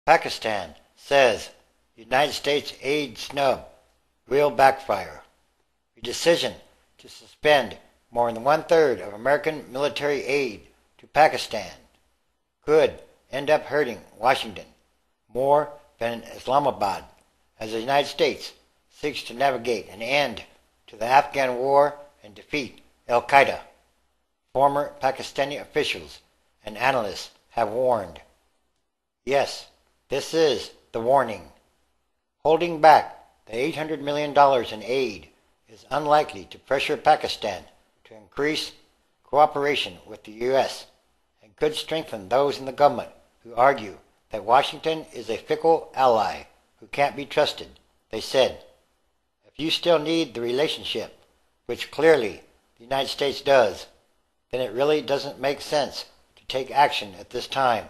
Pakistan says United States aid snub will backfire. The decision to suspend more than one-third of American military aid to Pakistan could end up hurting Washington more than Islamabad as the United States seeks to navigate an end to the Afghan war and defeat al-Qaida. Former Pakistani officials and analysts have warned. Yes, this is the warning. Holding back the $800 million in aid is unlikely to pressure Pakistan to increase cooperation with the U.S. and could strengthen those in the government who argue that Washington is a fickle ally who can't be trusted. They said, if you still need the relationship, which clearly the United States does, then it really doesn't make sense to take action at this time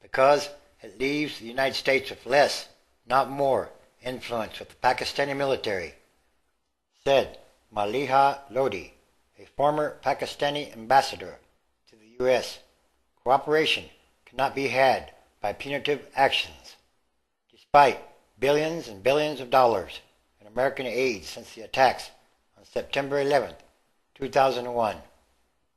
because it leaves the United States with less, not more, influence with the Pakistani military, said Maliha Lodi, a former Pakistani ambassador to the U.S. Cooperation cannot be had by punitive actions. Despite billions and billions of dollars in American aid since the attacks on September 11, 2001,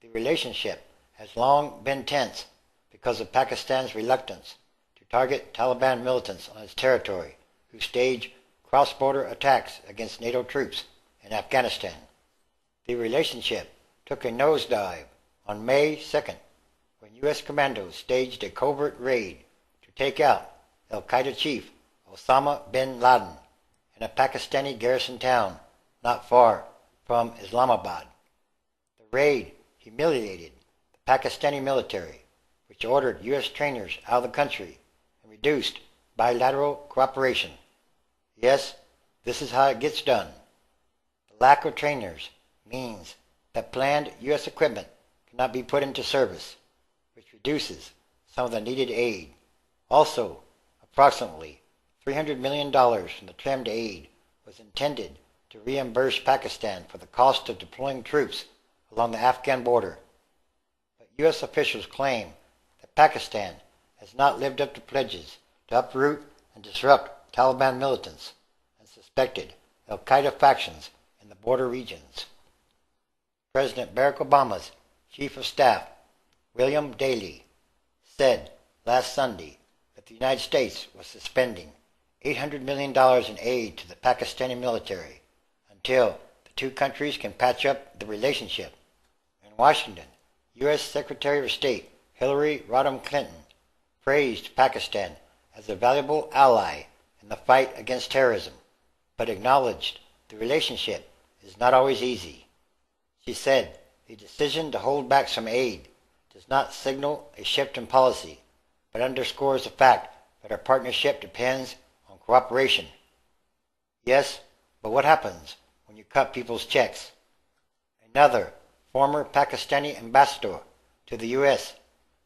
the relationship has long been tense because of Pakistan's reluctance to target Taliban militants on its territory who stage cross-border attacks against NATO troops in Afghanistan. The relationship took a nosedive on May 2nd when U.S. commandos staged a covert raid to take out al-Qaeda chief Osama bin Laden in a Pakistani garrison town not far from Islamabad. The raid humiliated the Pakistani military, which ordered U.S. trainers out of the country and reduced bilateral cooperation. Yes, this is how it gets done. The lack of trainers means that planned U.S. equipment cannot be put into service, which reduces some of the needed aid. Also, approximately $300 million from the trimmed aid was intended to reimburse Pakistan for the cost of deploying troops along the Afghan border. But U.S. officials claim that Pakistan has not lived up to pledges to uproot and disrupt Taliban militants and suspected al-Qaeda factions in the border regions. President Barack Obama's Chief of Staff, William Daley, said last Sunday that the United States was suspending $800 million in aid to the Pakistani military until the two countries can patch up the relationship. In Washington, U.S. Secretary of State Hillary Rodham Clinton praised Pakistan as a valuable ally in the fight against terrorism, but acknowledged the relationship is not always easy. She said the decision to hold back some aid does not signal a shift in policy, but underscores the fact that our partnership depends on cooperation. Yes, but what happens when you cut people's checks? Another former Pakistani ambassador to the U.S.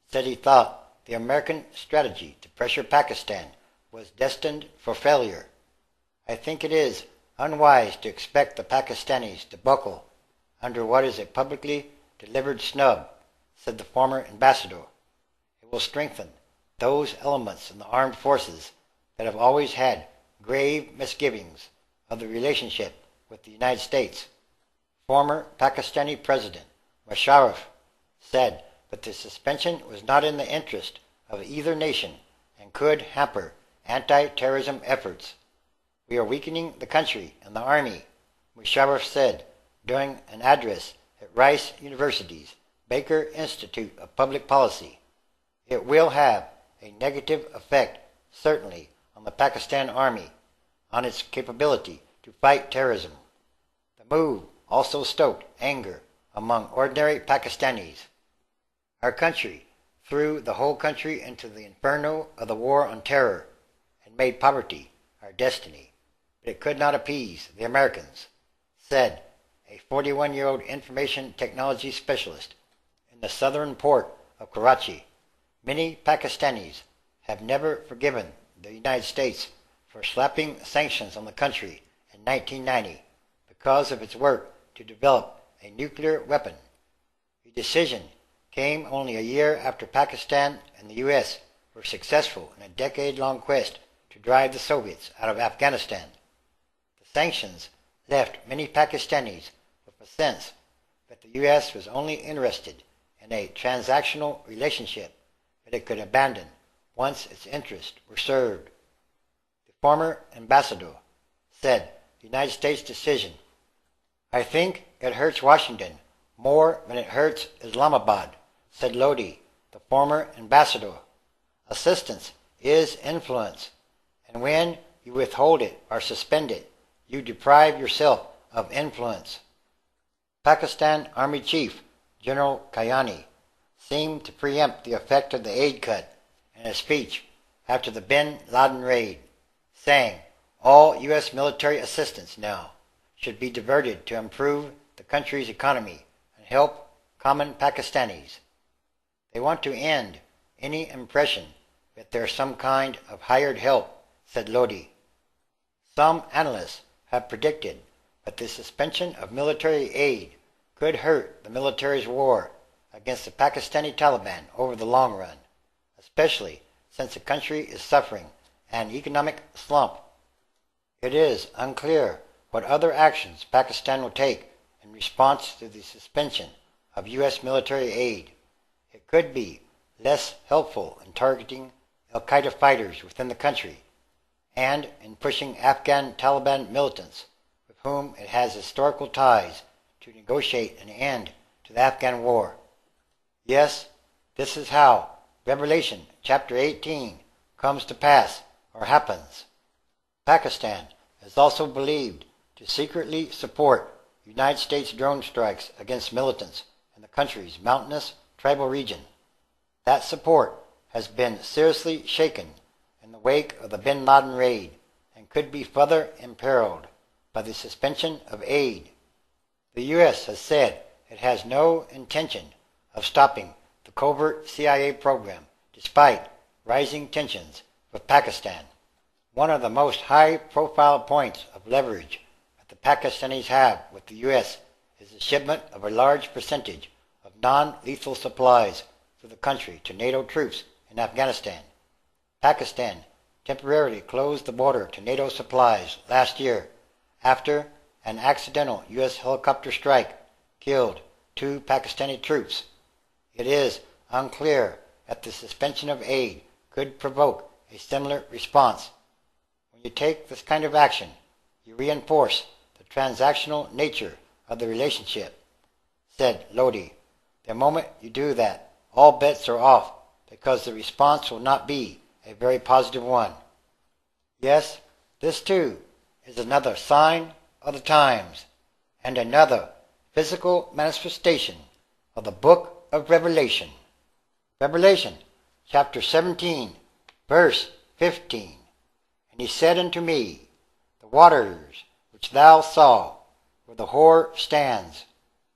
said he thought the American strategy to pressure Pakistan was destined for failure. I think it is unwise to expect the Pakistanis to buckle under what is a publicly delivered snub, said the former ambassador. It will strengthen those elements in the armed forces that have always had grave misgivings of the relationship with the United States. Former Pakistani President Musharraf said that the suspension was not in the interest of either nation and could hamper anti-terrorism efforts. We are weakening the country and the army, Musharraf said during an address at Rice University's Baker Institute of Public Policy. It will have a negative effect, certainly, on the Pakistan Army, on its capability to fight terrorism. The move also stoked anger among ordinary Pakistanis. Our country threw the whole country into the inferno of the war on terror and made poverty our destiny, but it could not appease the Americans, said a 41-year-old information technology specialist in the southern port of Karachi. Many Pakistanis have never forgiven the United States for slapping sanctions on the country in 1990 because of its work to develop a nuclear weapon. The decision came only a year after Pakistan and the U.S. were successful in a decade-long quest to drive the Soviets out of Afghanistan. The sanctions left many Pakistanis with a sense that the U.S. was only interested in a transactional relationship that it could abandon once its interests were served. The former ambassador said the United States decision, "I think it hurts Washington more than it hurts Islamabad," said Lodi, the former ambassador. "Assistance is influence, and when you withhold it or suspend it, you deprive yourself of influence." Pakistan Army Chief General Kayani seemed to preempt the effect of the aid cut in a speech after the bin Laden raid, saying all U.S. military assistance now should be diverted to improve the country's economy and help common Pakistanis. "They want to end any impression that there's some kind of hired help," said Lodi. Some analysts have predicted that the suspension of military aid could hurt the military's war against the Pakistani Taliban over the long run, especially since the country is suffering an economic slump. It is unclear what other actions Pakistan will take in response to the suspension of U.S. military aid. It could be less helpful in targeting al-Qaida fighters within the country and in pushing Afghan Taliban militants with whom it has historical ties to negotiate an end to the Afghan war. Yes, this is how Revelation chapter 18 comes to pass or happens. Pakistan is also believed to secretly support United States drone strikes against militants in the country's mountainous tribal region. That support has been seriously shaken in the wake of the bin Laden raid and could be further imperiled by the suspension of aid. The U.S. has said it has no intention of stopping the covert CIA program despite rising tensions with Pakistan. One of the most high-profile points of leverage that the Pakistanis have with the U.S. is the shipment of a large percentage of non-lethal supplies through the country to NATO troops in Afghanistan. Pakistan temporarily closed the border to NATO supplies last year after an accidental U.S. helicopter strike killed 2 Pakistani troops. It is unclear that the suspension of aid could provoke a similar response. When you take this kind of action, you reinforce the transactional nature of the relationship, said Lodi. The moment you do that, all bets are off because the response will not be a very positive one. Yes, this too is another sign of the times and another physical manifestation of the book of Revelation. Revelation chapter 17, verse 15. And he said unto me, the waters which thou saw, where the whore stands,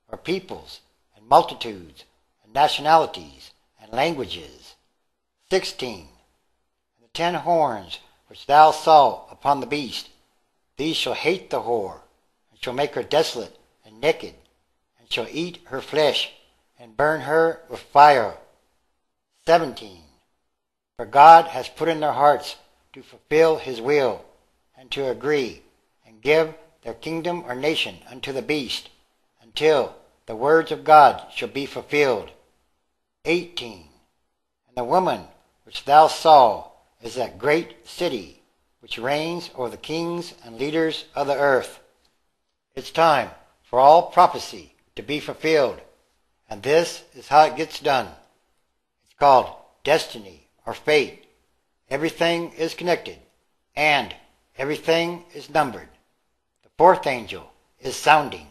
are peoples and multitudes and nationalities and languages. 16. And the 10 horns which thou saw upon the beast, these shall hate the whore, and shall make her desolate and naked, and shall eat her flesh, and burn her with fire. 17. For God has put in their hearts to fulfill his will, and to agree, and give their kingdom or nation unto the beast, until the words of God shall be fulfilled. 18. And the woman which thou saw is that great city, which reigns over the kings and leaders of the earth. It's time for all prophecy to be fulfilled, and this is how it gets done. It's called destiny or fate. Everything is connected, and everything is numbered. The 4th angel is sounding.